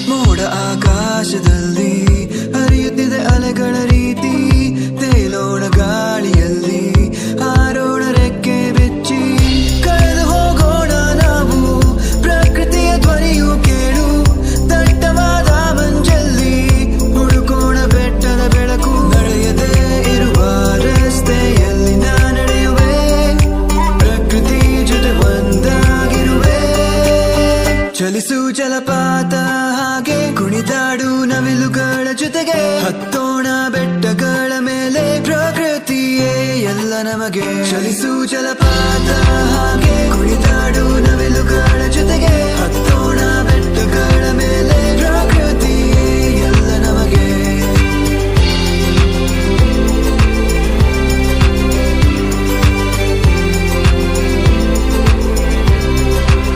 ಮೋಡ ಆಕಾಶದಲ್ಲಿ ಹರಿಯುತ್ತಿದೆ ಅಲೆಗಳ ರೀತಿ, ತೇಲೋಣ ಗಾಳಿಯಲ್ಲಿ ಹಾರೋಣ ರೆಕ್ಕೆ ಬೆಚ್ಚಿ, ಕಳೆದು ಹೋಗೋಣ ನಾವು ಪ್ರಕೃತಿಯ ಧ್ವನಿಯು ಕೇಳು, ದಟ್ಟವಾದ ಮಂಜಲ್ಲಿ ಹುಡುಕೋಣ ಬೆಟ್ಟದ ಬೆಳಕು, ನಡೆಯದೇ ಇರುವ ರಸ್ತೆಯಲ್ಲಿ ನಾ ನಡೆಯುವೆ, ಪ್ರಕೃತಿ ಜೊತೆ ಒಂದಾಗಿರುವೆ, ಚಲಿಸು ಜಲಪಾತ ಹಾಗೆ ಕುಣಿದಾಡು ನವಿಲುಗಳ ಜೊತೆಗೆ, ಹತ್ತೋಣ ಬೆಟ್ಟಗಳ ಮೇಲೆ ಪ್ರಕೃತಿಯೇ ಎಲ್ಲ ನಮಗೆ, ಚಲಿಸು ಜಲಪಾತ ಹಾಗೆ ಕುಣಿದಾಡು ನವಿಲುಗಳ